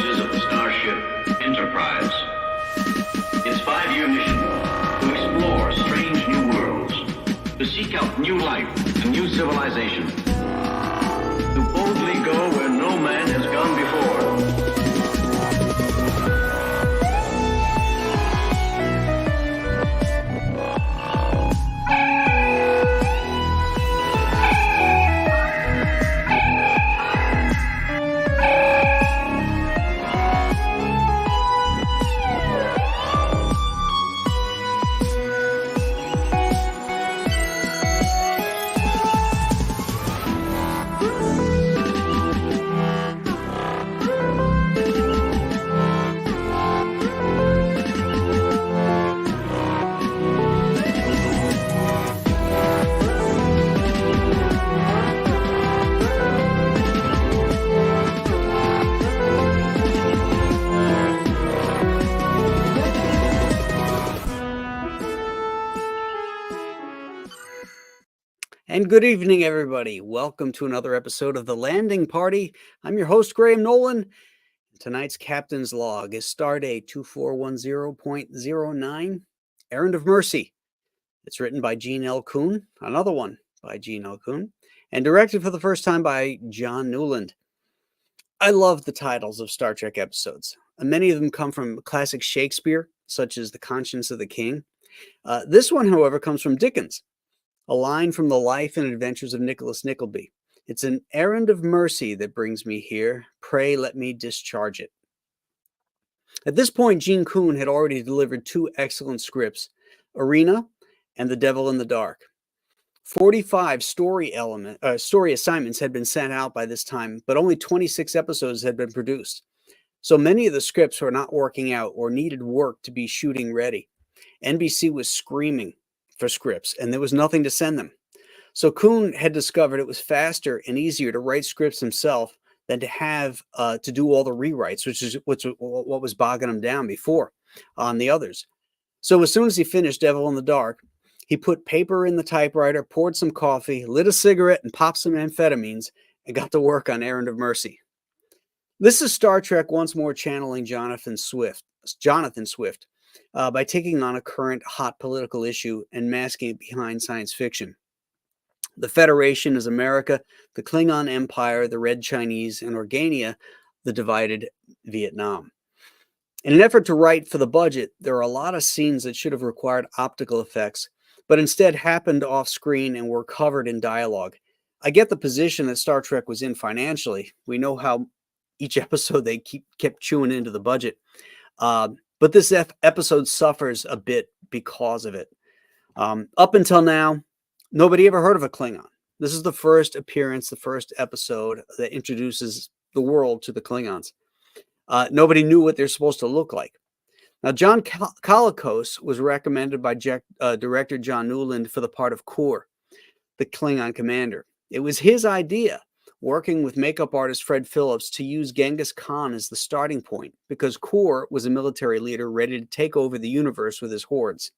voyages of the starship Enterprise. Its 5-year mission: to explore strange new worlds, to seek out new life and new civilization, to boldly go where no man has gone before. And good evening, everybody. Welcome to another episode of The Landing Party. I'm your host, Graham Nolan. Tonight's Captain's Log is Stardate 2410.09, Errand of Mercy. It's written by Gene L. Kuhn, another one by Gene L. Kuhn, and directed for the first time by John Newland. I love the titles of Star Trek episodes. Many of them come from classic Shakespeare, such as The Conscience of the King. This one, however, comes from Dickens. A line from the life and adventures of Nicholas Nickleby. It's an errand of mercy that brings me here. Pray let me discharge it. At this point, Gene Kuhn had already delivered 2 excellent scripts, Arena and The Devil in the Dark. 45 story assignments had been sent out by this time, but only 26 episodes had been produced. So many of the scripts were not working out or needed work to be shooting ready. NBC was screaming for scripts, and there was nothing to send them. So Kuhn had discovered it was faster and easier to write scripts himself than to have to do all the rewrites, which is what was bogging him down before on the others. So as soon as he finished Devil in the Dark, he put paper in the typewriter, poured some coffee, lit a cigarette, and popped some amphetamines, and got to work on Errand of Mercy. This is Star Trek once more channeling Jonathan Swift, by taking on a current hot political issue and masking it behind science fiction. The Federation is America, the Klingon Empire, the Red Chinese, and Organia, the divided Vietnam. In an effort to write for the budget, there are a lot of scenes that should have required optical effects, but instead happened off screen and were covered in dialogue. I get the position that Star Trek was in financially. We know how each episode they kept chewing into the budget. But this episode suffers a bit because of it. Up until now, nobody ever heard of a Klingon. This is the first appearance, the first episode that introduces the world to the Klingons. Nobody knew what they're supposed to look like. Now, John Colicos was recommended by director John Newland for the part of Kor, the Klingon commander. It was his idea, working with makeup artist Fred Phillips, to use Genghis Khan as the starting point, because Kor was a military leader ready to take over the universe with his hordes.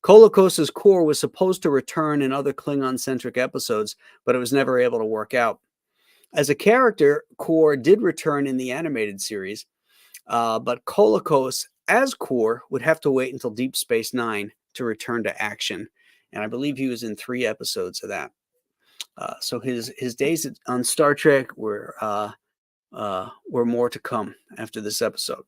Colicos's Kor was supposed to return in other Klingon-centric episodes, but it was never able to work out. As a character, Kor did return in the animated series, but Colicos as Kor would have to wait until Deep Space Nine to return to action, and I believe he was in 3 episodes of that. So his days on Star Trek were more to come after this episode.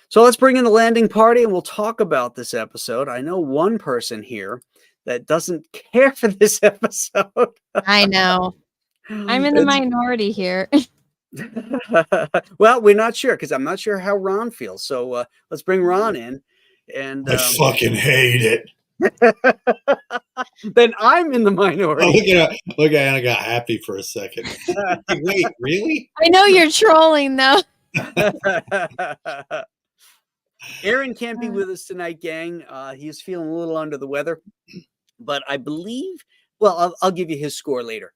So let's bring in the landing party and we'll talk about this episode. I know one person here that doesn't care for this episode. I know. I'm in the minority here. Well, we're not sure because I'm not sure how Ron feels. So let's bring Ron in. And I fucking hate it. Then I'm in the minority. Look at Anna got happy for a second. Wait, really? I know you're trolling though. Aaron can't be with us tonight, gang. He's feeling a little under the weather, but I believe. Well, I'll give you his score later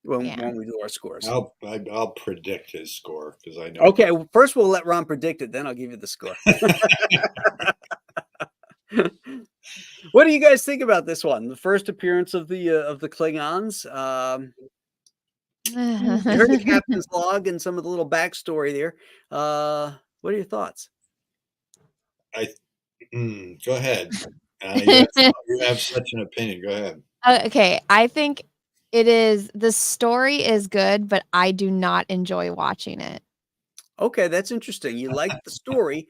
when we do our scores. I'll predict his score because I know. Okay, well, first we'll let Ron predict it, then I'll give you the score. What do you guys think about this one? The first appearance of the Klingons. You heard the captain's log and some of the little backstory there. What are your thoughts? Go ahead. You have such an opinion. Go ahead. Okay, I think the story is good, but I do not enjoy watching it. Okay, that's interesting. You like the story,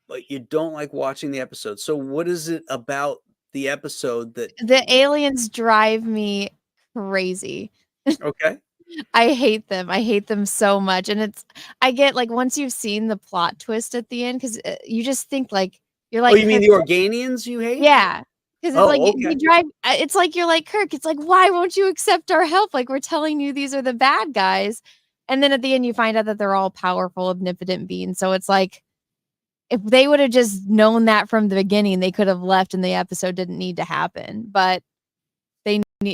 but you don't like watching the episode. So what is it about the episode that The aliens drive me crazy. okay. I hate them. I hate them so much. And I get like once you've seen the plot twist at the end, because you just think like, you're Oh, like, you mean Kirk, the Organians you hate? yeah. Because it's like, Oh, they okay. drive, it's like, you're like, Kirk, it's like, why won't you accept our help? Like, we're telling you these are the bad guys. And then at the end, you find out that they're all powerful, omnipotent beings. So it's like, if they would have just known that from the beginning, they could have left and the episode didn't need to happen. But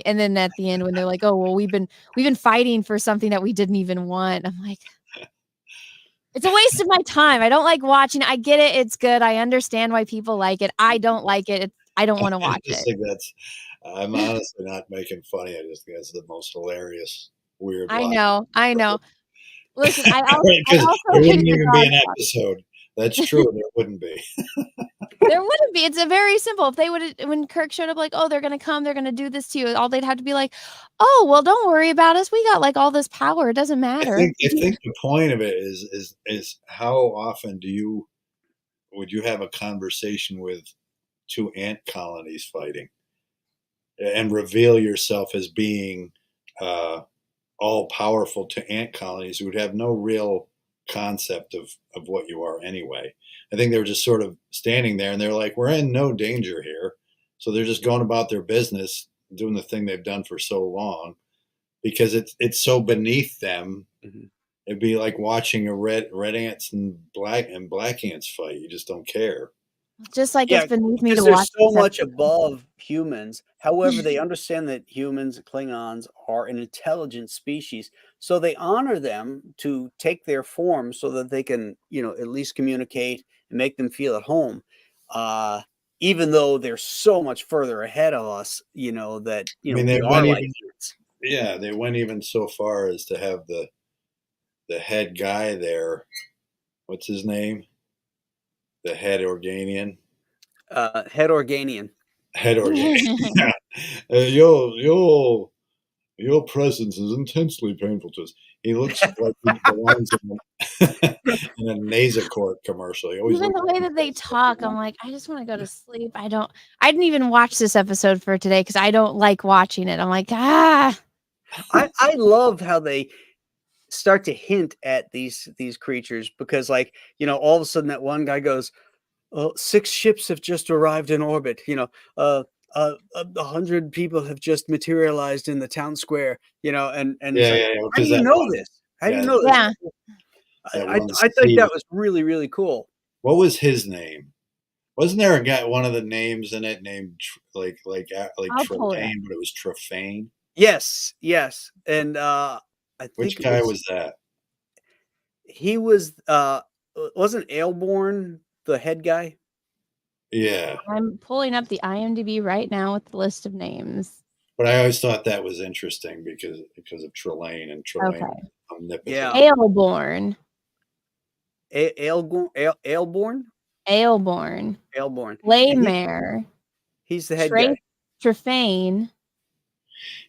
and then at the end when they're like, "Oh, well, we've been fighting for something that we didn't even want." I'm like, it's a waste of my time. I don't like watching it. I get it. It's good. I understand why people like it. I don't like it. I don't want to watch just it. think I'm honestly not making fun of you. I just think that's the most hilarious, weird I logic. know. Listen, I Because also there hate wouldn't the even be an dog. episode. That's true. There wouldn't be. There wouldn't be. It's a very simple. If they would, when Kirk showed up, like, oh, they're gonna come, they're gonna do this to you. All they'd have to be like, oh, well, don't worry about us. We got like all this power. It doesn't matter. I think the point of it is how often would you have a conversation with two ant colonies fighting and reveal yourself as being all powerful to ant colonies who would have no real concept of what you are anyway. I think they were just sort of standing there and they're like, we're in no danger here. So they're just going about their business, doing the thing they've done for so long because it's so beneath them. Mm-hmm. It'd be like watching a red ants and black ants fight. You just don't care. Just like Yeah, it's beneath me because to they're watch so this much episode. above humans. However, they understand that humans, Klingons, are an intelligent species, so they honor them to take their form so that they can, at least communicate and make them feel at home. Uh, Even though they're so much further ahead of us, that I mean, we they are went like even humans. they went even so far as to have the head guy there. What's his name? The head Organian. Head Organian. Head Organian. Yeah. Your presence is intensely painful to us. He looks like he belongs in a Nasacort commercial. He always Even looks the way that they talk, I'm like, I just want to go to sleep. I didn't even watch this episode for today because I don't like watching it. I'm like, ah. I love how they start to hint at these creatures because, like, all of a sudden that one guy goes, 6 ships have just arrived in orbit. 100 people have just materialized in the town square. And he's Yeah, like, yeah, yeah. "How do Because you know this? How do you yeah, know this?" Yeah. that I one I think Steve. that was really, really cool. What was his name? Wasn't there a guy? One of the names in it named like I'll pull it up. Trefane, but it was Trefane. Yes, yes, and I Which think it guy was was that? he was wasn't Ailborn the head guy? Yeah, I'm pulling up the IMDb right now with the list of names. but I always thought that was interesting because of Trelane and Trelane Okay. omnipotent. Yeah, Ailborn. Ailborn? Ailborn. Ailborn. And Laymare. he's the head guy. Trefane.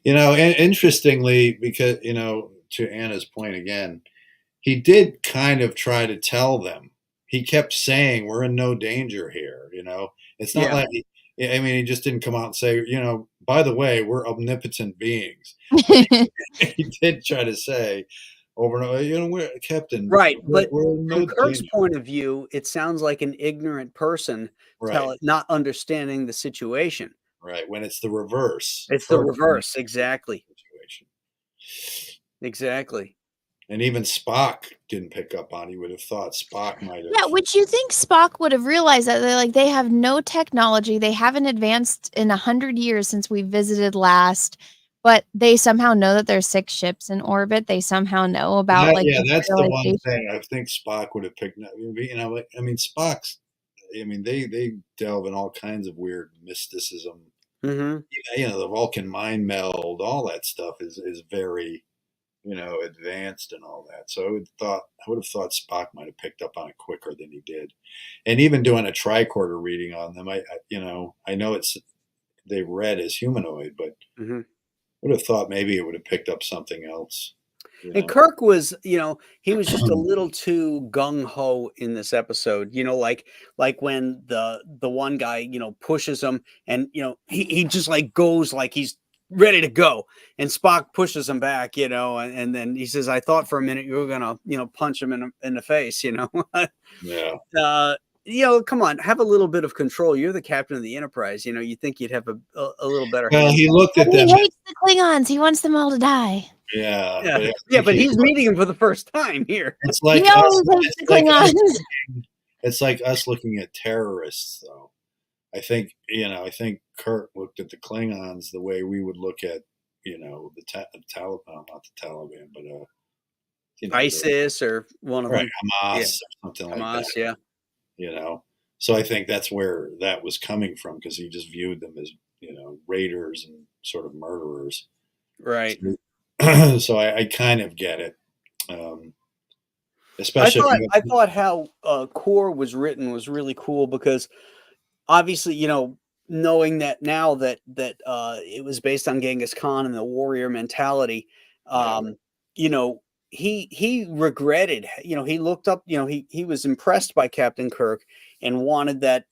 Interestingly, because to Anna's point again, he did kind of try to tell them. He kept saying, "We're in no danger here." It's not Yeah. like he just didn't come out and say, by the way, we're omnipotent beings. He did try to say over and over, we're Captain, Right, but we're in no from Kirk's danger. point of view, it sounds like an ignorant person Right, not understanding the situation. right. When it's the reverse, It's the Kirk reverse, exactly, situation. exactly. And even Spock didn't pick up on. He would have thought Spock might have. Yeah, which you think Spock would have realized that they have no technology. They haven't advanced in 100 years since we visited last, but they somehow know that there's 6 ships in orbit. They somehow know about That's the one materialization. thing I think Spock would have picked up. Spock's. They delve in all kinds of weird mysticism. Mhm. The Vulcan mind meld, all that stuff is very advanced and all that. So I would have thought Spock might have picked up on it quicker than he did. And even doing a tricorder reading on them, I know they read as humanoid, but Mhm. would have thought maybe it would have picked up something else. And Kirk was, he was just a little too gung ho in this episode. Like when the one guy, pushes him, and he just like goes like he's ready to go, and Spock pushes him back, and then he says, "I thought for a minute you were gonna, punch him in the face," Yeah. Come on, have a little bit of control. You're the captain of the Enterprise. You think you'd have a little better. Well, he looked at He them. hates the Klingons. He wants them all to die. Yeah. Yeah, But I yeah, think but he's meeting him for the first time here. It's like He always us. hates the It's like us Klingons. It's like us looking at terrorists, though. I think Kurt looked at the Klingons the way we would look at, the Taliban, not the Taliban, but ISIS or one of right, them. Hamas or something like Hamas, that. yeah. So I think that's where that was coming from, because he just viewed them as raiders and sort of murderers. Right. So I kind of get it. Especially I thought how Core was written was really cool, because obviously, knowing that now that it was based on Genghis Khan and the warrior mentality, he regretted, he looked up, he was impressed by Captain Kirk and wanted that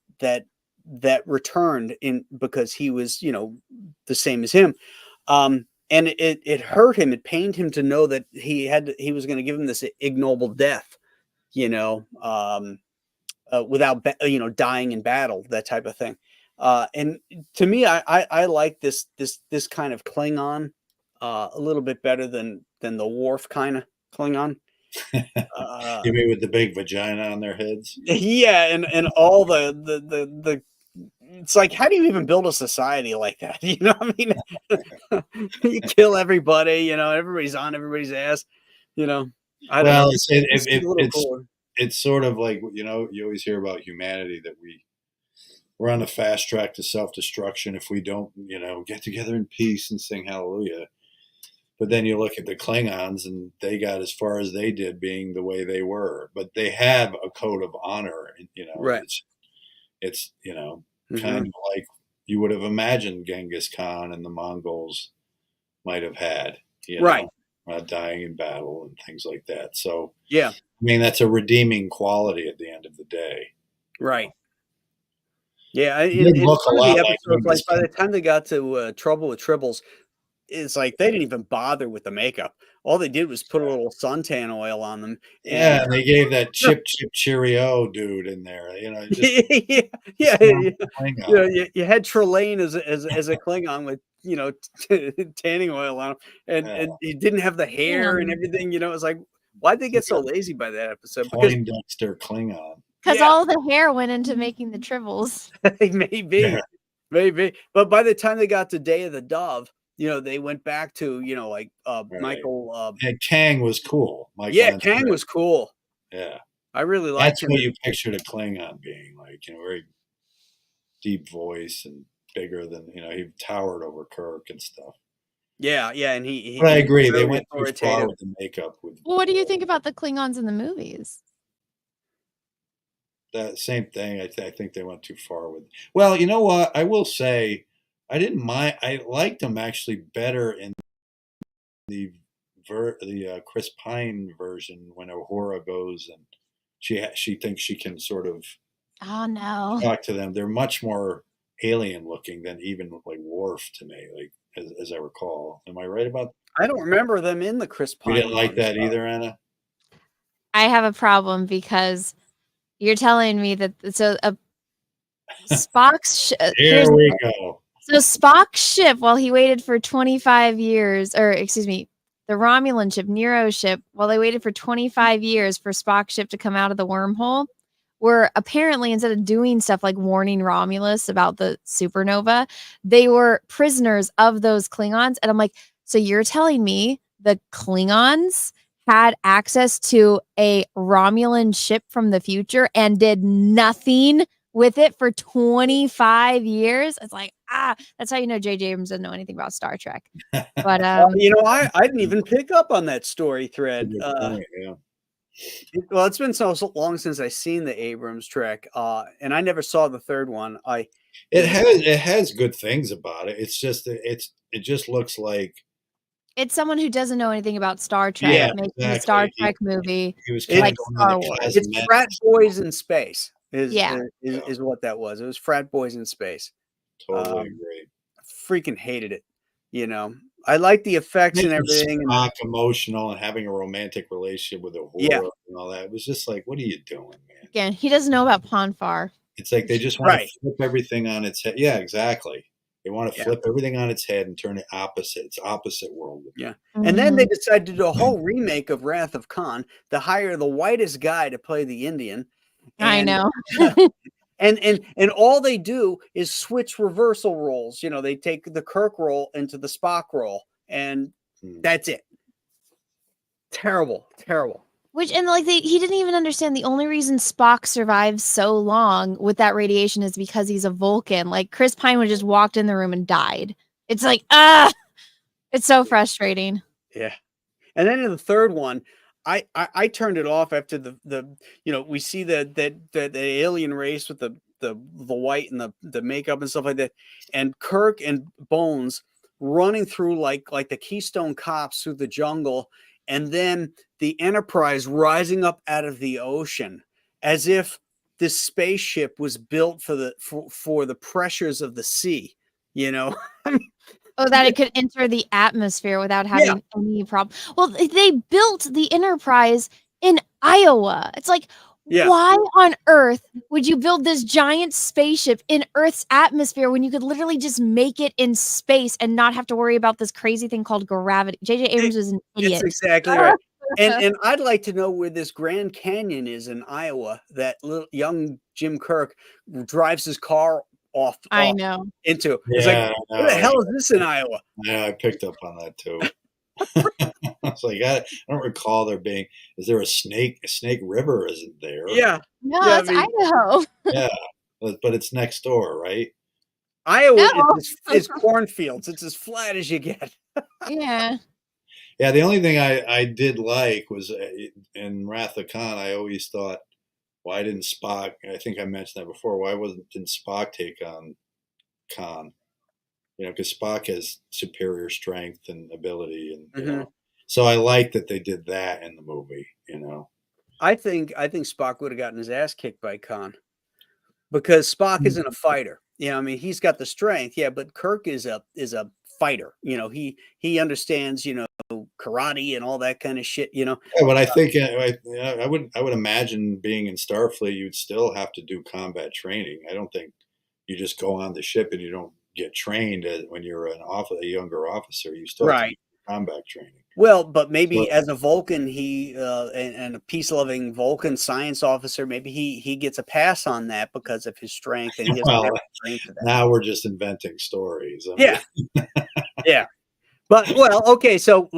returned in, because he was, the same as him. And it hurt him. It pained him to know that he was going to give him this ignoble death, without dying in battle, that type of thing. And to me, I like this kind of Klingon a little bit better than the Worf kind of Klingon. you mean with the big vagina on their heads? Yeah, and all the it's like, how do you even build a society like that? What I mean? You kill everybody, everybody's on everybody's ass, I don't know. It's a little cooler. It's sort of like, you always hear about humanity, that we're on a fast track to self-destruction if we don't, get together in peace and sing hallelujah. But then you look at the Klingons, and they got as far as they did, being the way they were. But they have a code of honor, Right. It's kind of like you would have imagined Genghis Khan and the Mongols might have had, right, dying in battle and things like that. So yeah, I mean, that's a redeeming quality at the end of the day. Right. Yeah, It in did look a some of lot the like episodes, like Genghis by Khan. the time they got to Trouble with Tribbles, it's like they didn't even bother with the makeup. All they did was put a little suntan oil on them. Yeah, And and they gave that chip cheerio dude in there. Just yeah, Klingon. you had Trelane as a Klingon with tanning oil on him, and he didn't have the hair and everything. It was like, why'd they get so lazy by that episode? Because Poindexter Klingon. Because Yeah. all the hair went into making the tribbles. maybe, maybe, but by the time they got to Day of the Dove, they went back to like Right. Michael. And Kang was cool. Michael Yeah, and Kang Fred. was cool. Yeah, I really liked that's him. what you pictured a Klingon being like. Very deep voice and bigger than he towered over Kirk and stuff. Yeah, and he. But I agree, they really went too far authoritative. with the makeup. Well, what do you think about the Klingons in the movies? That same thing. I think they went too far with. Well, you know what? I will say, I didn't mind. I liked them actually better in the Chris Pine version, when Uhura goes and she thinks she can sort of Oh no. talk to them. They're much more alien looking than even like Worf to me, like as I recall. Am I right about? I don't remember them in the Chris Pine. You didn't like ones. that either, Anna? I have a problem because you're telling me that Spock's Here we go. So Spock's ship, while he waited for 25 years, or excuse me, the Romulan ship, Nero's ship, while they waited for 25 years for Spock's ship to come out of the wormhole, were apparently, instead of doing stuff like warning Romulus about the supernova, they were prisoners of those Klingons. And I'm like, so you're telling me the Klingons had access to a Romulan ship from the future and did nothing with it for 25 years. It's like, that's how you know J.J. Abrams doesn't know anything about Star Trek. But I didn't even pick up on that story thread. Good point, yeah. Well, it's been so long since I seen the Abrams Trek, and I never saw the third one. It has good things about it. It's just it just looks like it's someone who doesn't know anything about Star Trek Yeah, making a exactly. Star Trek movie. He was kind like of going Star on the Wars. it's cosmetic frat boys in space. Yeah. Is what that was. It was frat boys in space. Totally agree. Freaking hated it. I like the effects and Making everything. Spock emotional and having a romantic relationship with a whore Yeah. and all that. It was just like, what are you doing, man? Again, he doesn't know about Ponfar. It's like they just want Right. to flip everything on its head. Yeah, exactly. They want to Yeah. flip everything on its head and turn it opposite. It's opposite world. Yeah. And then they Mhm. decided to do a whole remake of Wrath of Khan to hire the whitest guy to play the Indian. I And- know. And all they do is switch reversal roles. They take the Kirk role into the Spock role, and that's it. Terrible. Which and like he didn't even understand the only reason Spock survives so long with that radiation is because he's a Vulcan. Like Chris Pine would just walked in the room and died. It's like it's so frustrating. Yeah. And then in the third one, I turned it off after the we see the alien race with the white and the makeup and stuff like that, and Kirk and Bones running through like the Keystone Cops through the jungle, and then the Enterprise rising up out of the ocean as if this spaceship was built for the pressures of the sea. Oh, that it could enter the atmosphere without having any problem. Well, they built the Enterprise in Iowa. It's like, why on earth would you build this giant spaceship in Earth's atmosphere when you could literally just make it in space and not have to worry about this crazy thing called gravity? J.J. Abrams is an idiot. That's exactly right. And I'd like to know where this Grand Canyon is in Iowa that little young Jim Kirk drives his car off I know. into. It's like, where the hell is this in Iowa? Yeah, I picked up on that too. I was like, I don't recall there being. Is there a Snake River? Isn't there? Yeah. No, Yeah, it's Idaho. Yeah, but it's next door, right? Iowa is cornfields. It's as flat as you get. Yeah. Yeah, the only thing I did like was in Wrath of Khan, I always thought, why didn't Spock, I think I mentioned that before, didn't Spock take on Khan? Because Spock has superior strength and ability. And, so I like that they did that in the movie, I think Spock would have gotten his ass kicked by Khan because Spock isn't a fighter. He's got the strength. Yeah, but Kirk is a fighter. He understands, karate and all that kind of shit, Yeah, but I think I would imagine being in Starfleet, you'd still have to do combat training. I don't think you just go on the ship and you don't get trained when you're a younger officer. You still have to do combat training. Well, but maybe as a Vulcan, he and a peace-loving Vulcan science officer, maybe he gets a pass on that because of his strength, and he doesn't have strength for that. Now we're just inventing stories. Yeah. But okay. So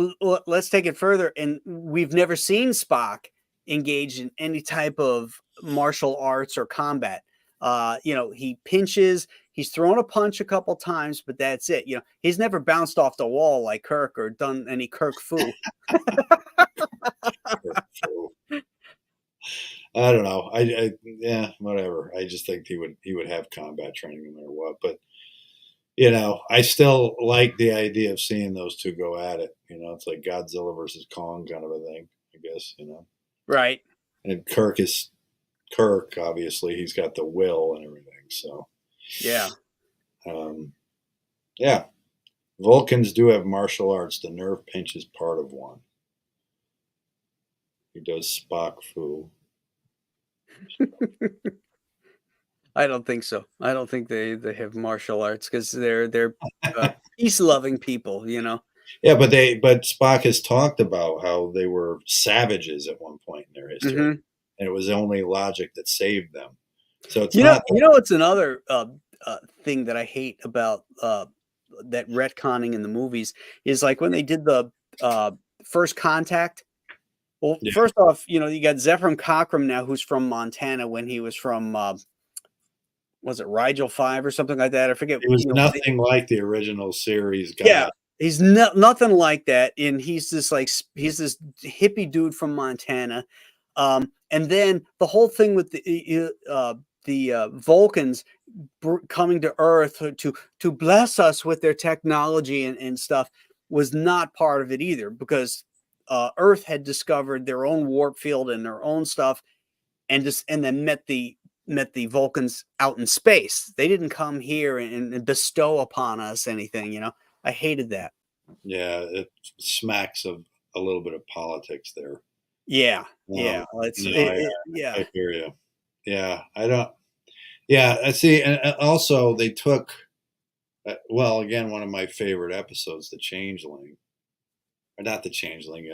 let's take it further, and we've never seen Spock engaged in any type of martial arts or combat. He pinches. He's thrown a punch a couple times, but that's it. He's never bounced off the wall like Kirk or done any Kirk foo. I don't know. Yeah, whatever. I just think he would have combat training no matter what. But I still like the idea of seeing those two go at it. It's like Godzilla versus Kong kind of a thing, I guess. Right. And Kirk is Kirk. Obviously, he's got the will and everything. So. Yeah. Yeah. Vulcans do have martial arts. The nerve pinch is part of one. He does Spock foo. I don't think so. I don't think they have martial arts because they're peace-loving people. Yeah, but Spock has talked about how they were savages at one point in their history, and it was only logic that saved them. So it's not. It's another thing that I hate about that retconning in the movies is like when they did the First Contact. Well, first off, you got Zefram Cochrane now, who's from Montana when he was from was it Rigel 5 or something like that? I forget. It was You know, nothing like the original series guy. yeah, he's nothing like that, and he's this he's this hippie dude from Montana, and then the whole thing with the Vulcans coming to Earth to bless us with their technology and stuff was not part of it either, because Earth had discovered their own warp field and their own stuff, and then met the Vulcans out in space. They didn't come here and bestow upon us anything, you know. I hated that. Yeah, it smacks of a little bit of politics there. Yeah, yeah. Well, yeah. I hear you. Yeah, I don't. Yeah, I see. And also, they took, well, again, one of my favorite episodes, The Changeling. Or not The Changeling,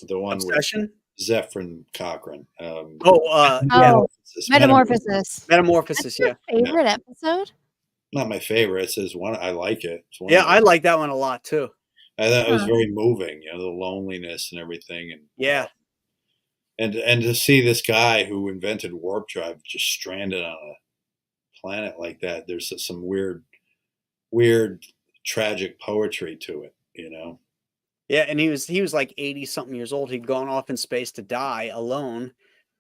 the one Obsession? with Zephyr Cochrane. Yeah. Metamorphosis. Metamorphosis, That's your favorite episode? Not my favorite. It says one. I like it. It's one yeah, I like that one a lot too. I thought it was very moving. You know, the loneliness and everything, and Yeah. And to see this guy who invented warp drive just stranded on a planet like that, there's some weird, tragic poetry to it, you know. Yeah, and he was like 80 something years old. He'd gone off in space to die alone,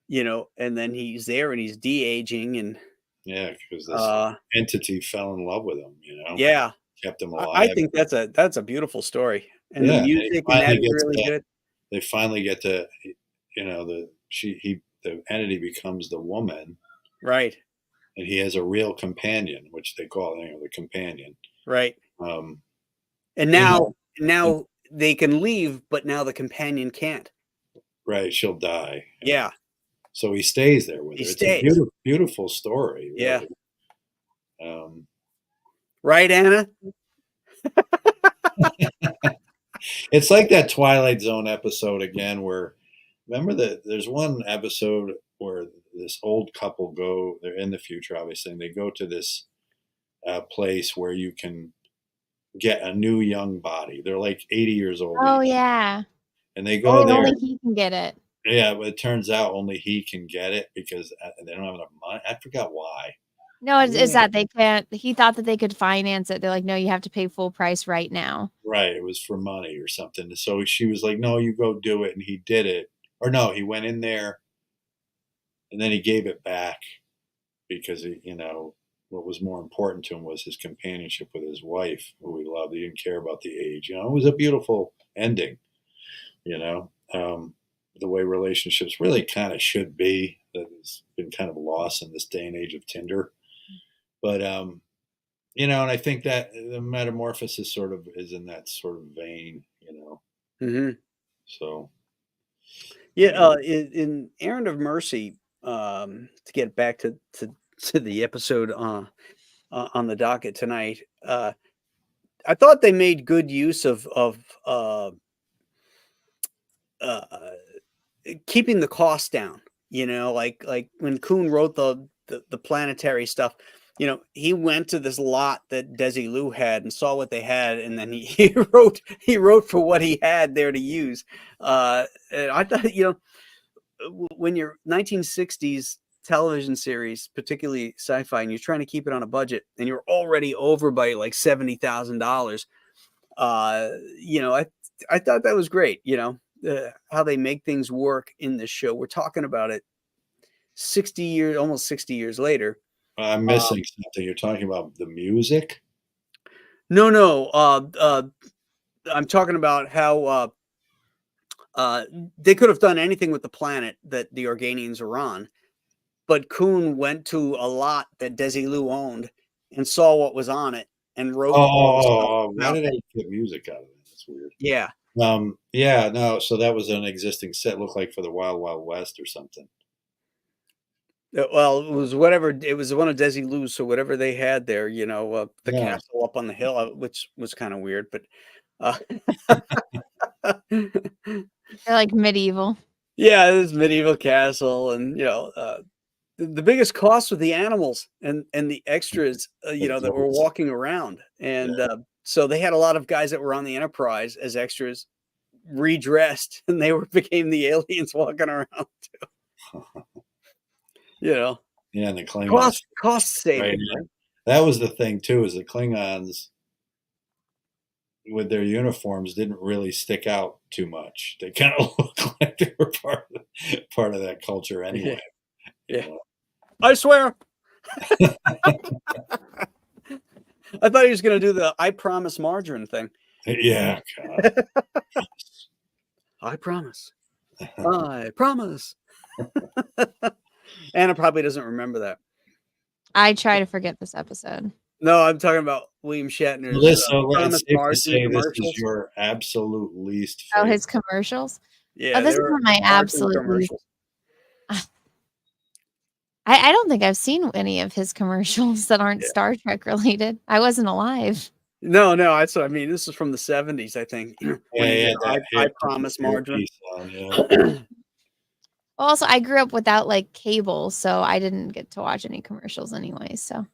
you know, and then he's there and he's de-aging, and yeah, because this entity fell in love with him, you know. Yeah, kept him alive. I think that's a beautiful story, and the music and that is really good. They finally get to, you know, the entity becomes the woman, right? And he has a real companion, which they call it, you know, the companion, right? And now they can leave, but now the companion can't. Right, she'll die. Yeah. So he stays there with her. It's a beautiful story. Really. Yeah. Right, Anna? It's like that Twilight Zone episode again, where remember that there's one episode where this old couple they're in the future, obviously, and they go to this place where you can get a new young body. They're like 80 years old. Oh, yeah. And they go there. Only he can get it. Yeah, but it turns out only he can get it because they don't have enough money. I forgot why. No, it's that they can't. He thought that they could finance it. They're like, no, you have to pay full price right now. Right. It was for money or something. So she was like, no, you go do it. And he did it. Or no, he went in there and then he gave it back because, you know, what was more important to him was his companionship with his wife, who he loved. He didn't care about the age. You know, it was a beautiful ending, you know, the way relationships really kind of should be. That has been kind of lost in this day and age of Tinder. But, you know, and I think that the metamorphosis sort of is in that sort of vein, you know. Mm-hmm. So, yeah, in Errand of Mercy, to get back to the episode on the docket tonight, I thought they made good use of keeping the cost down. You know, like when Kuhn wrote the planetary stuff, you know, he went to this lot that Desilu had and saw what they had, and then he wrote for what he had there to use. And I thought, you know, when you're 1960s television series, particularly sci-fi, and you're trying to keep it on a budget, and you're already over by like $70,000, you know, I thought that was great. You know, how they make things work in this show. We're talking about it 60 years, almost 60 years later. I'm missing something. You're talking about the music? No. I'm talking about how they could have done anything with the planet that the Organians are on, but Kuhn went to a lot that Desilu owned and saw what was on it and wrote. Why did I get music out of it? That's weird. Yeah. Yeah, no. So that was an existing set. Looked like for the Wild Wild West or something. Well, it was whatever. It was one of Desilu's, so whatever they had there, you know, the castle up on the hill, which was kind of weird, but they're like medieval. Yeah, this medieval castle, and you know, the biggest cost was the animals and the extras, you know, that were walking around, and so they had a lot of guys that were on the Enterprise as extras, redressed, and they became the aliens walking around too. You know, Yeah, and the Klingons. Cost saving. Right. Right? That was the thing too, is the Klingons with their uniforms didn't really stick out too much. They kind of looked like they were part of that culture anyway. Yeah. You know? I swear. I thought he was going to do the "I promise margarine" thing. Yeah. God. I promise. I promise. Anna probably doesn't remember that. I try to forget this episode. No, I'm talking about William Shatner's Melissa, promise it's safe to margarine say this commercials. is your absolute least Oh, favorite. his commercials? Yeah, Oh, this they is were one of my margarine absolute least. commercials. I don't think I've seen any of his commercials that aren't Yeah. Star Trek related. I wasn't alive. No, that's what I mean. This is from the 70s, I think. When he did I promise margarine. Well, also, I grew up without like cable, so I didn't get to watch any commercials anyway. So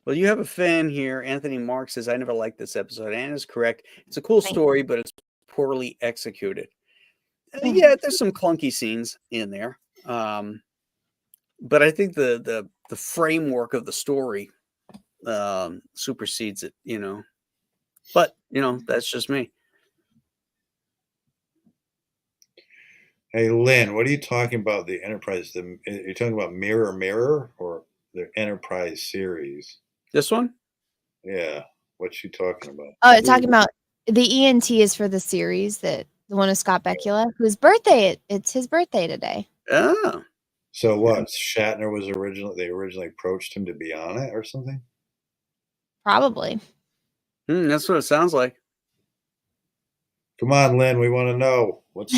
Well, you have a fan here. Anthony Mark says, I never liked this episode. Anna's correct. It's a cool story, but it's poorly executed. Yeah, there's some clunky scenes in there. But I think the framework of the story supersedes it, But, that's just me. Hey, Lynn, what are you talking about? The Enterprise? You're talking about Mirror or the Enterprise series? This one? Yeah. What's she talking about? oh, it's talking about the ENT is for the series that the one of Scott Bakula, whose birthday it's his birthday today. Oh. So what? Shatner was they originally approached him to be on it or something? Probably. That's what it sounds like. Come on, Lynn, we want to know. What's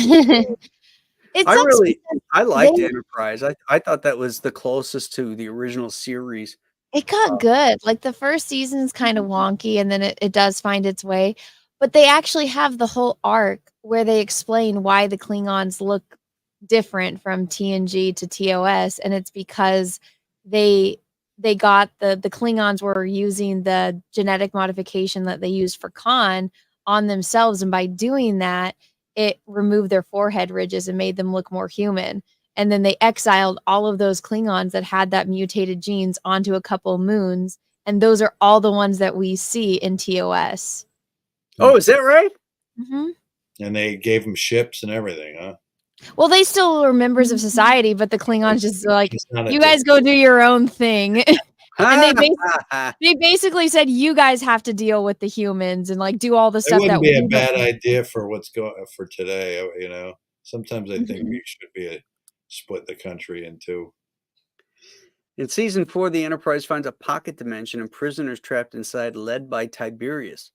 I liked Enterprise. I thought that was the closest to the original series. It got good. Like the first season's kind of wonky and then it does find its way. But they actually have the whole arc where they explain why the Klingons look different from TNG to TOS. And it's because they got the Klingons were using the genetic modification that they used for Khan on themselves. And by doing that, it removed their forehead ridges and made them look more human. And then they exiled all of those Klingons that had that mutated genes onto a couple moons. And those are all the ones that we see in TOS. Oh, is that right? Mm-hmm. And they gave them ships and everything, huh? Well, they still were members of society, but the Klingons just like, not a you guys go do your own thing. And they basically said, you guys have to deal with the humans and like do all the It stuff that wouldn't be a we bad don't. idea for what's going for today. Sometimes I think we should be split the country in two. In season 4, the Enterprise finds a pocket dimension and prisoners trapped inside, led by Tiberius,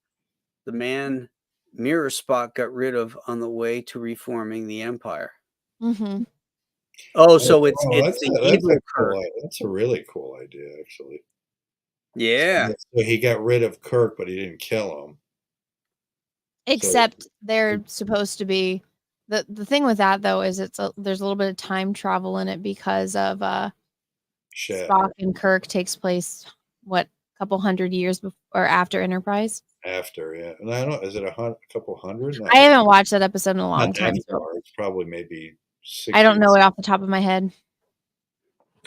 the man Mirror Spock got rid of on the way to reforming the Empire. Mm-hmm. Oh, so it's That's a really cool idea, actually. Yeah. So he got rid of Kirk, but he didn't kill him. Except they're supposed to be the thing with that though is there's a little bit of time travel in it because of Spock and Kirk takes place a couple hundred years before or after Enterprise. After, yeah, and I don't. Is it a couple hundred? I haven't watched that episode in a long time. So it's probably maybe 60. I don't know it off the top of my head.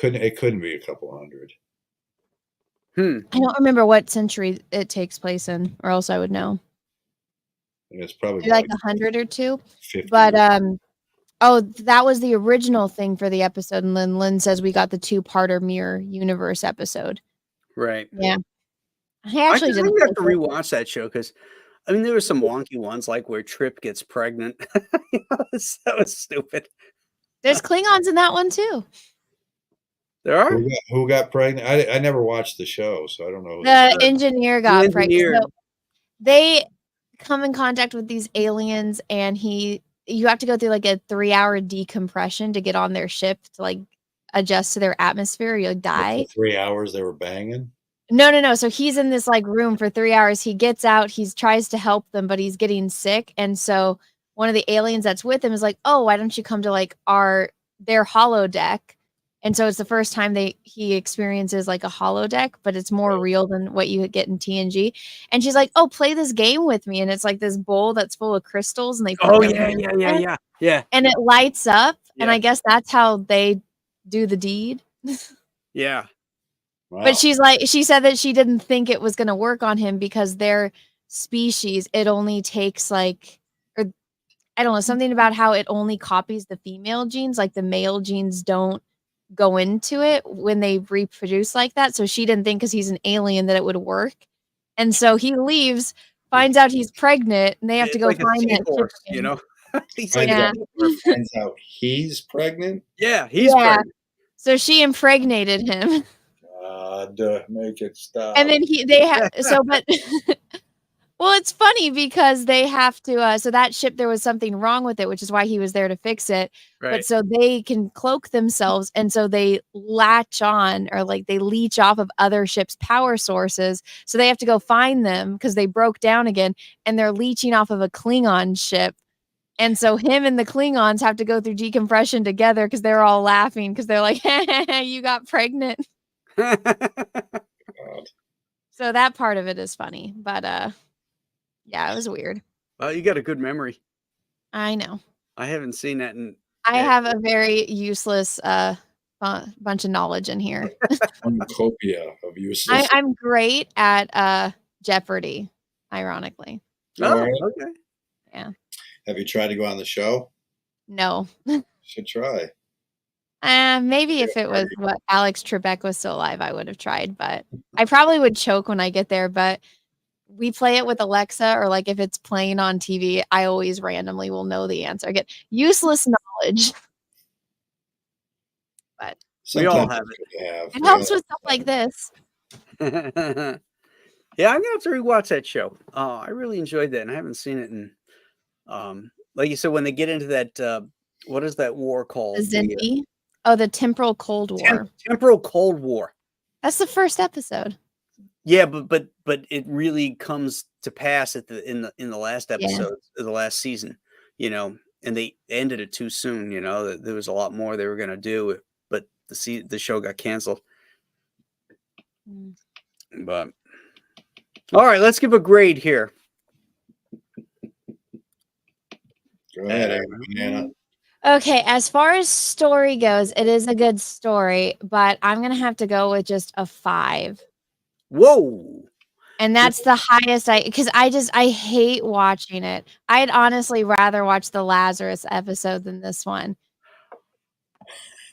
It couldn't be a couple hundred. I don't remember what century it takes place in, or else I would know. It's probably like 100 or two. 50. But that was the original thing for the episode, and then Lynn says we got the 2-parter Mirror Universe episode. Right. Yeah. I actually didn't have to rewatch that show because there were some wonky ones like where Trip gets pregnant. That was stupid. There's Klingons in that one too. There are? Who got pregnant? I never watched the show, so I don't know. The engineer got pregnant. So they come in contact with these aliens, and you have to go through like a 3-hour decompression to get on their ship to like adjust to their atmosphere. You'll die. 3 hours they were banging? No. So he's in this like room for 3 hours. He gets out. He tries to help them, but he's getting sick. And so one of the aliens that's with him is like, "Oh, why don't you come to like their holodeck?" And so it's the first time he experiences like a holodeck, but it's more real than what you get in TNG. And she's like, "Oh, play this game with me." And it's like this bowl that's full of crystals, and they yeah. And it lights up, and I guess that's how they do the deed. Yeah. Wow. But she said that she didn't think it was going to work on him because their species, it only takes like, or I don't know, something about how it only copies the female genes, like the male genes don't go into it when they reproduce like that. So she didn't think because he's an alien that it would work. And so he leaves, finds out he's pregnant, and they have to It's go like a find that seahorse, ship you again. know? He's like, Yeah. Finds out he's pregnant. yeah, he's Yeah. pregnant. So she impregnated him. God, make it stop. And then they have but well, it's funny because they have to so that ship, there was something wrong with it, which is why he was there to fix it. Right. But so they can cloak themselves, and so they latch on, or like they leech off of other ships' power sources. So they have to go find them because they broke down again, and they're leeching off of a Klingon ship. And so him and the Klingons have to go through decompression together because they're all laughing because they're like, you got pregnant. God. So that part of it is funny, but yeah, it was weird. Well, you got a good memory. I know. I haven't seen that in. I have a very useless bunch of knowledge in here. Cornucopia of useless. I'm great at Jeopardy, ironically. Oh, Alright. okay. Yeah. Have you tried to go on the show? No. Should try. Maybe if it was what Alex Trebek was still alive, I would have tried, but I probably would choke when I get there. But we play it with Alexa, or like if it's playing on TV, I always randomly will know the answer. I get useless knowledge. But We all Sometimes have it's good to have. it helps with stuff like this. Yeah, I'm gonna have to rewatch that show. I really enjoyed that, and I haven't seen it in. Like you said, when they get into that, what is that war called? The Xindi? Oh, the Temporal Cold War. Temporal Cold War. That's the first episode. Yeah, but it really comes to pass at in the last episode of the last season, you know, and they ended it too soon. You know, there was a lot more they were gonna do, but the show got canceled. But all right, let's give a grade here. Go ahead, Anna. Okay, as far as story goes, it is a good story, but I'm gonna have to go with just a 5. Whoa. And that's the highest because I hate watching it. I'd honestly rather watch the Lazarus episode than this one.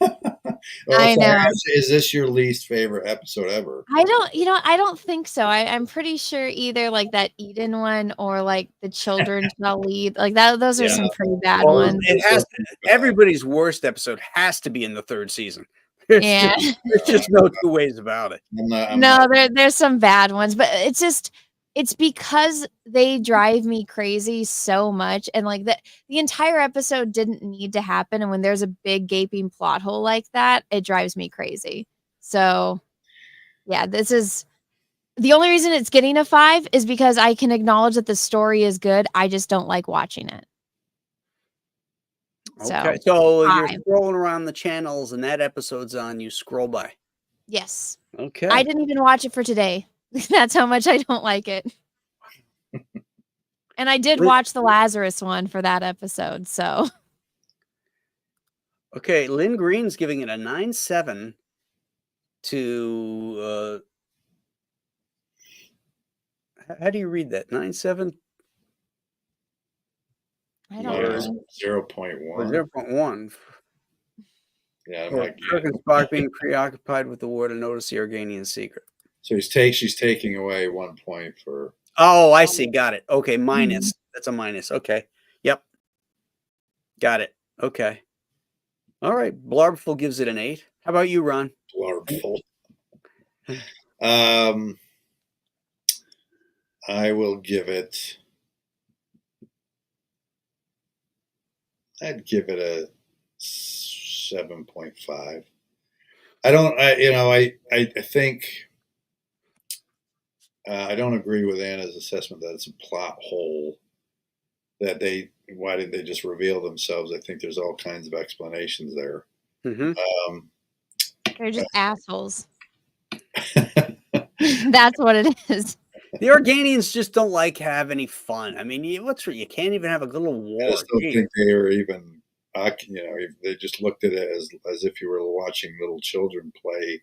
I know. Is this your least favorite episode ever? I don't think so. I'm pretty sure either like that Eden one or like the children shall lead. Like that, those are some pretty bad ones. It has everybody's worst episode has to be in the 3rd season. There's just no two ways about it. There's some bad ones, but it's because they drive me crazy so much, and like the entire episode didn't need to happen, and when there's a big gaping plot hole like that, it drives me crazy. So yeah, this is the only reason it's getting a 5 is because I can acknowledge that the story is good. I just don't like watching it. Okay, so you're scrolling around the channels and that episode's on, you scroll by. Yes. Okay. I didn't even watch it for today. That's how much I don't like it. And I did watch the Lazarus one for that episode, so. Okay, Lynn Green's giving it a 9.7 to how do you read that? 9.7? I don't know. 0.1. 0.1. Yeah, Kirk and Spock being preoccupied with the war to notice the Organian secret. So she's taking away 1 point for. Oh, I see. Got it. Okay, minus. That's a minus. Okay. Yep. Got it. Okay. All right. Blarbful gives it an 8. How about you, Ron? Blarbful. I will give it. I'd give it a 7.5. I think I don't agree with Anna's assessment that it's a plot hole. Why did they just reveal themselves? I think there's all kinds of explanations there. Mm-hmm. They're just assholes. That's what it is. The Organians just don't have any fun. I mean, you can't even have a little war. I just don't think they are even they just looked at it as if you were watching little children play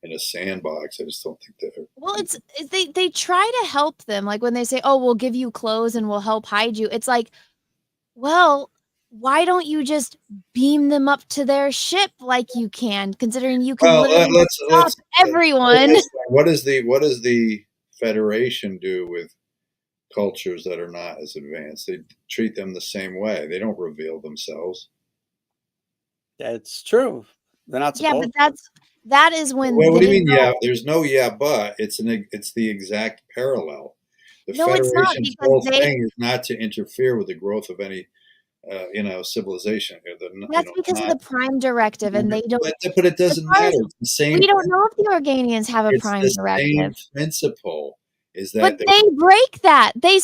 in a sandbox. I just don't think they're. Well, it's they try to help them. Like when they say, "Oh, we'll give you clothes and we'll help hide you." It's like, well, why don't you just beam them up to their ship like you can, considering you can Well, literally stop everyone? What does the Federation do with cultures that are not as advanced? They treat them the same way. They don't reveal themselves. That's true. They're not Yeah, supposed but that is when Well, what do you they mean? know. Yeah, there's no yeah, but it's the exact parallel. The No, it's not, Federation's because whole they. thing is not to interfere with the growth of any, civilization. That's because of the Prime Directive, and they don't. But it As doesn't far as matter. It's the same. we don't know if the Organians have a It's Prime the same Directive, principle. Is but that they break that. They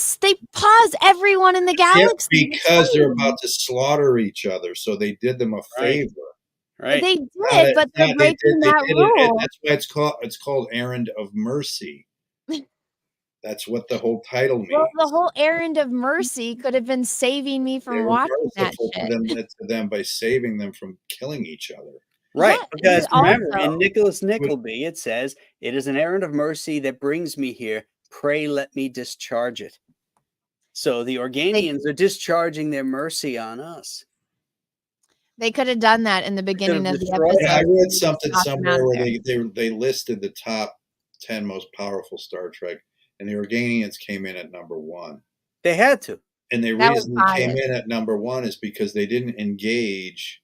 pause everyone in the galaxy. because they're about to slaughter each other, so they did them a Right. favor. right. They did, but they're breaking that did it, and rule. that's why it's called Errand of Mercy. That's what the whole title means. Well, the whole errand of mercy could have been saving me They from were watching that merciful shit. to them by saving them from killing each other. Right. Yeah, Because but remember, also- in Nicholas Nickleby, it says, "It is an errand of mercy that brings me here. Pray let me discharge it." So the Organians are discharging their mercy on us. They could have done that in the beginning of the destroyed episode. I read and something just knocked them somewhere out where of there. they listed the top 10 most powerful Star Trek, and the Organians came in at number 1. They had to. And the That was reason they came biased. in at number 1 is because they didn't engage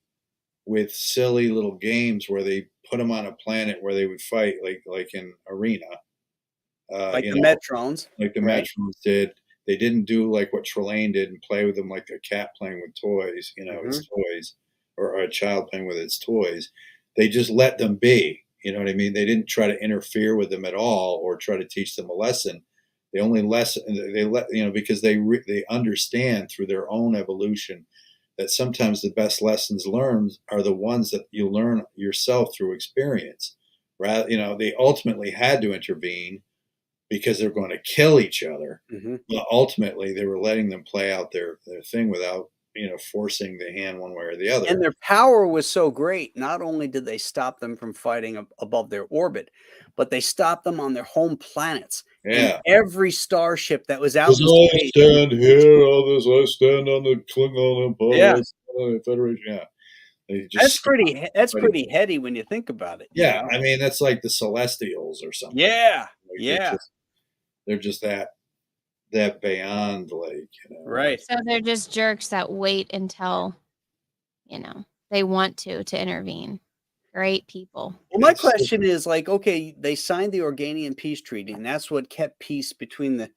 with silly little games where they put them on a planet where they would fight like in Arena, Like you the know, Metrons. like the right? Metrons did. They didn't do like what Trelane did and play with them like a cat playing with toys, its toys, or a child playing with its toys. They just let them be. You know what I mean? They didn't try to interfere with them at all or try to teach them a lesson. They only because they understand through their own evolution that sometimes the best lessons learned are the ones that you learn yourself through experience. Rather, they ultimately had to intervene because they're going to kill each other. Mm-hmm. But ultimately, they were letting them play out their thing without, forcing the hand one way or the other. And their power was so great. Not only did they stop them from fighting above their orbit, but they stopped them on their home planets. Yeah. And every starship that was out As in I space. stand here, I stand on the Klingon Empire. Yeah. I stand on the Federation. Yeah. They just That's pretty heady when you think about it. Yeah, I mean that's like the Celestials or something. Yeah. Like, they're just that beyond, like, Right. So they're just jerks that wait until, they want to intervene. Great people. Well, my question is okay, they signed the Organian peace treaty, and that's what kept peace between the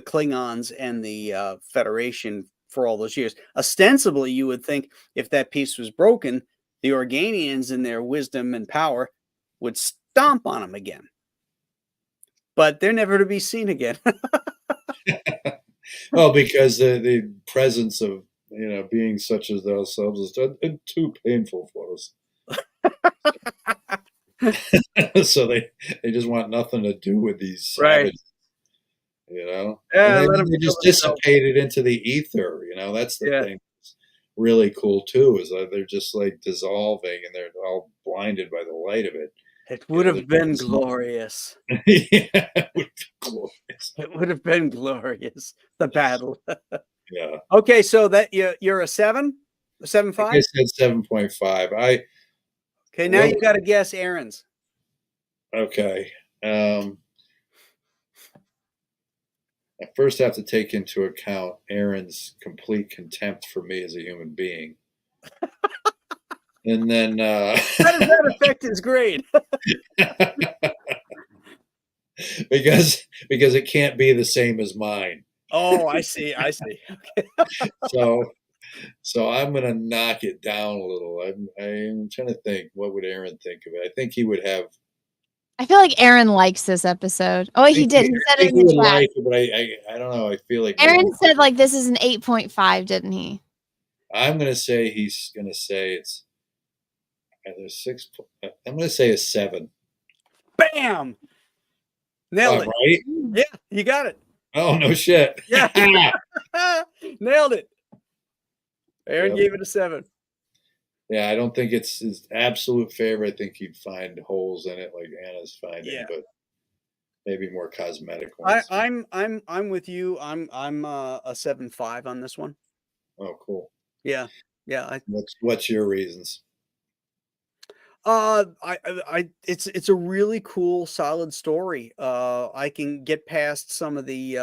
Klingons and the Federation for all those years. Ostensibly, you would think if that peace was broken, the Organians in their wisdom and power would stomp on them again. But they're never to be seen again. Well, because the presence of beings such as ourselves is too painful for us. So they just want nothing to do with these savages, Yeah, and they just dissipate it into the ether. That's the thing that's really cool too, is that they're just like dissolving and they're all blinded by the light of it. It would have been glorious. Yeah, it would be glorious. It would have been glorious. The battle. Yeah. Okay, so that you're a 7? A 7.5? I said 7.5. Okay, now you got to guess Aaron's. Okay. I first have to take into account Aaron's complete contempt for me as a human being. And then how does that affect his grade? because it can't be the same as mine. Oh, I see. Okay. So I'm gonna knock it down a little. I'm trying to think, what would Aaron think of it? I think he would have. I feel like Aaron likes this episode. Oh, he did. He said it in the chat. Like it, but I don't know. I feel like Aaron said this is an 8.5, didn't he? I'm gonna say he's gonna say it's either 6. I'm gonna say a 7. Bam! Nailed it. Right? Yeah, you got it. Oh no shit! Yeah. Nailed it. Aaron gave it a 7. Yeah, I don't think it's his absolute favorite. I think he'd find holes in it like Anna's finding, Yeah. but maybe more cosmetic I, ones. I'm with you. I'm a 7.5 on this one. Oh, cool. Yeah. Yeah. What's your reasons? It's a really cool, solid story. I can get past some of the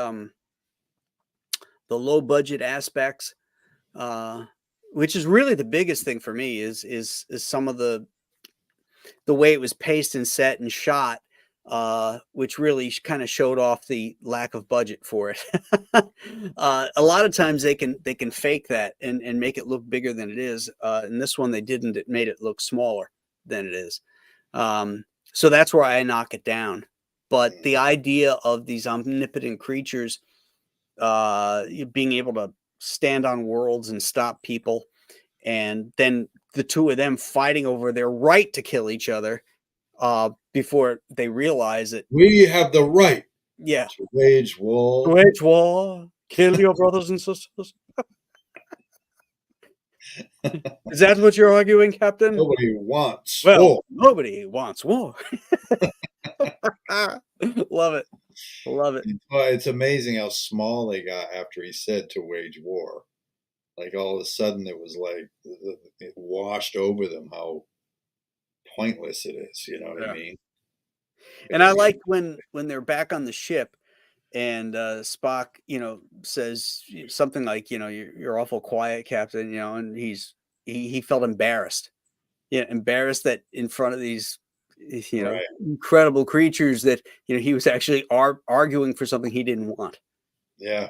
low budget aspects, uh, which is really the biggest thing for me is some of the way it was paced and set and shot, which really kind of showed off the lack of budget for it. A lot of times they can fake that and make it look bigger than it is. In this one, they didn't. It made it look smaller than it is. So that's where I knock it down. But the idea of these omnipotent creatures being able to stand on worlds and stop people, and then the two of them fighting over their right to kill each other before they realize it. We have the right Yeah. to wage war. Wage war, kill your brothers and sisters. Is that what you're arguing, Captain? Nobody wants Well, war. nobody wants war. Love it. Love it. Well, it's amazing how small they got after he said to wage war. Like all of a sudden, it was like it washed over them how pointless it is. You know what Yeah. I mean? And I like when they're back on the ship and Spock, says something like, you're awful quiet, Captain, and he felt embarrassed. Yeah, embarrassed that in front of these, Right. incredible creatures that, he was actually arguing for something he didn't want. Yeah,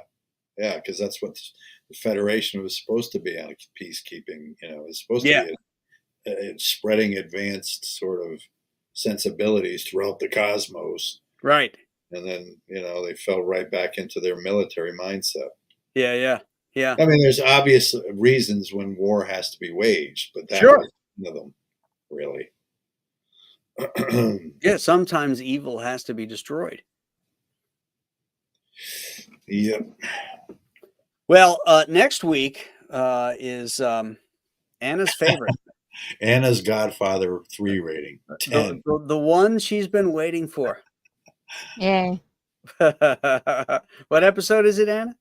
yeah, because that's what the Federation was supposed to be, on peacekeeping. It's supposed Yeah. to be spreading advanced sort of sensibilities throughout the cosmos. Right. And then, they fell right back into their military mindset. Yeah, yeah, yeah. I mean, there's obvious reasons when war has to be waged, but that Sure. was one of them, really. Yeah, sometimes evil has to be destroyed. Yep. Well, next week is Anna's favorite. Anna's Godfather 3 rating, 10. The one she's been waiting for. Yay. What episode is it, Anna?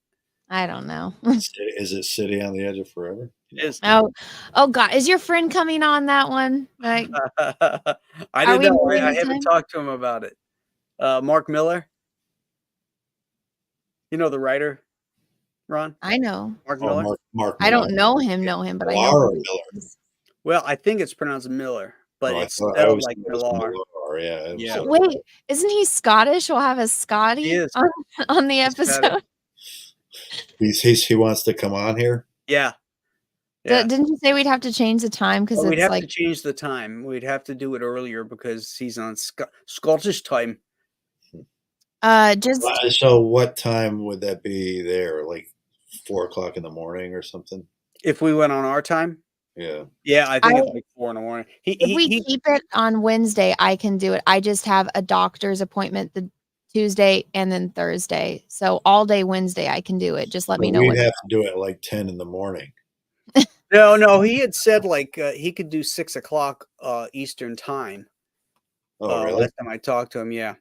I don't know. Is it City on the Edge of Forever? It is. Oh God. Is your friend coming on that one? Like, I Are didn't we know. moving I the haven't time? talked to him about it. Mark Miller. You know the writer, Ron? I know. Mark Oh, Miller? Mark I don't Miller. know him, but I know Laura who he Miller. is. Well, I think it's pronounced Miller, but Oh, it's I spelled always like thought it was Millar. Millar, yeah. It was Yeah. Wait, isn't he Scottish? We'll have a Scotty He is. on the He's episode. Scottish. he wants to come on here. Yeah. Yeah. Didn't you say we'd have to change the time because Well, we'd it's have like to change the time. We'd have to do it earlier because he's on Scottish time. just So what time would that be there? Like 4:00 in the morning or something? If we went on our time, Yeah. yeah, I think it's like 4 in the morning. if we keep it on Wednesday, I can do it. I just have a doctor's appointment the Tuesday and then Thursday. So all day Wednesday I can do it. Just let me know We'd what. have to do it at like 10 in the morning. No, he had said like he could do 6:00 Eastern time. Oh, really? Last time I talked to him, yeah.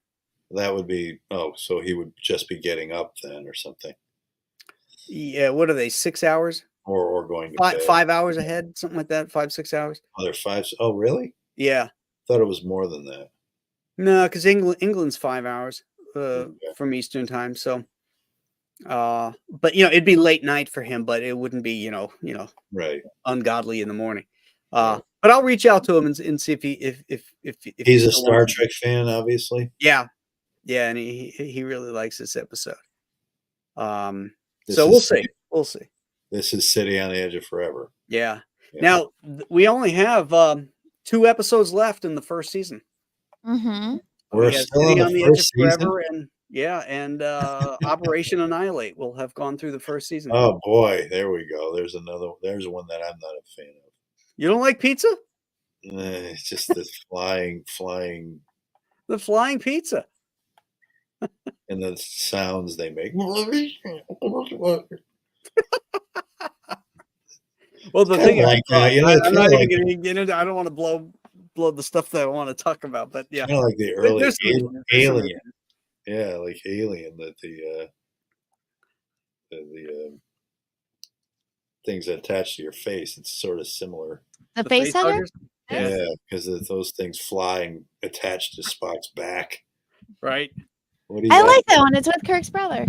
That would be, so he would just be getting up then or something. Yeah, what are they, 6 hours? Or going to bed. 5 hours ahead, something like that, 5-6 hours. Oh, they're 5. Oh, really? Yeah. Thought it was more than that. No, because England's 5 hours Okay. from Eastern time. So, but it'd be late night for him, but it wouldn't be Right. ungodly in the morning. Right. But I'll reach out to him and see if He's a still Star wants- Trek fan, obviously. Yeah, and he really likes this episode. This So is we'll City- see. We'll see. This is City on the Edge of Forever. Yeah. Yeah. Now we only have 2 episodes left in the first season. Mm-hmm. We're We have still City on on the the Edge of first season. Forever, and Operation Annihilate will have gone through the first season. Oh boy, there we go. There's one that I'm not a fan of. You don't like pizza? It's just this flying, The flying pizza. and the sounds they make. Well, the Kinda thing like, I'm it's not kinda even like going to get into. I don't want to blow the stuff that I want to talk about, but yeah, kinda like the early there's some reasons, there's some Alien. reasons. Yeah, like Alien, that the things that attach to your face. It's sort of similar. The The face face hugger? huggers. Yeah, Yeah, because those things flying attached to Spock's back. right. What do you I got? like that one. It's with Kirk's brother.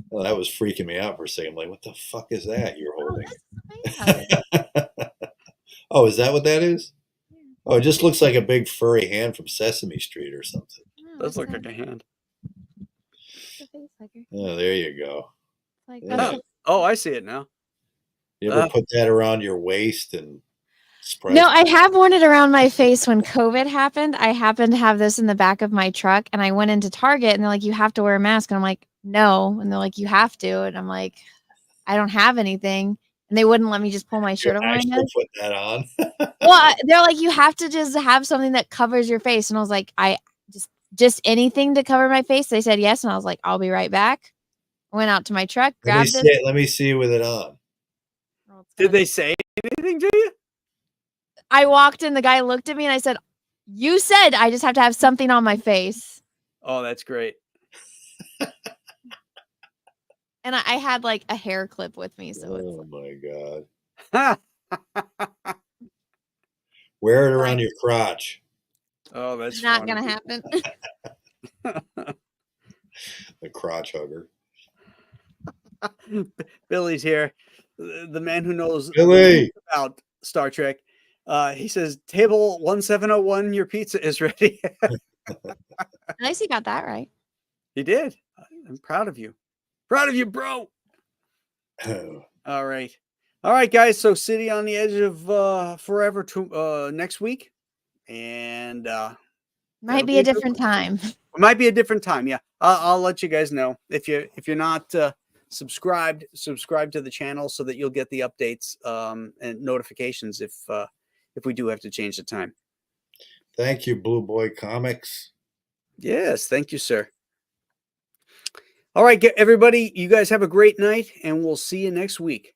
Well, that was freaking me out for a second. I'm like, what the fuck is that you're Oh, holding? this is a face hugger. Oh, is that what that is? Yeah. Oh, it just looks like a big furry hand from Sesame Street or something. No, Does it's look like a hand. a face hugger. Oh, there you go. Like Yeah. that's Oh, I see it now. You ever Uh, put that around your waist and surprise? No, I have worn it around my face when COVID happened. I happened to have this in the back of my truck, and I went into Target, and they're like, "You have to wear a mask," and I'm like, "No," and they're like, "You have to," and I'm like, "I don't have anything," and they wouldn't let me just pull my You shirt over my actually head. put that on? Well, they're like, "You have to just have something that covers your face," and I was like, "I just anything to cover my face." They said yes, and I was like, "I'll be right back." Went out to my truck, Let me grabbed see it. it. Let me see you with it on. Oh, it's did gonna- they say anything to you? I walked in, the guy looked at me, and I said, "You said I just have to have something on my face." Oh, that's great. And I had like a hair clip with me, so it's Oh my god! oh, Wear it around your crotch. that's not funny. gonna happen. The crotch hugger. Billy's here, the man who knows the Billy! most about Star Trek. He says, "Table 1701, your pizza is ready." At least he got that right. He did. I'm proud of you. Proud of you, bro. Oh, All right. All right, guys. So City on the Edge of Forever to next week. And that'll Might be be a a good different time. it might be a different time. Yeah. I'll let you guys know. If you're not subscribe to the channel so that you'll get the updates and notifications if we do have to change the time. thank you, Blue Boy Comics. Yes, thank you, sir. All right, everybody, you guys have a great night, and we'll see you next week.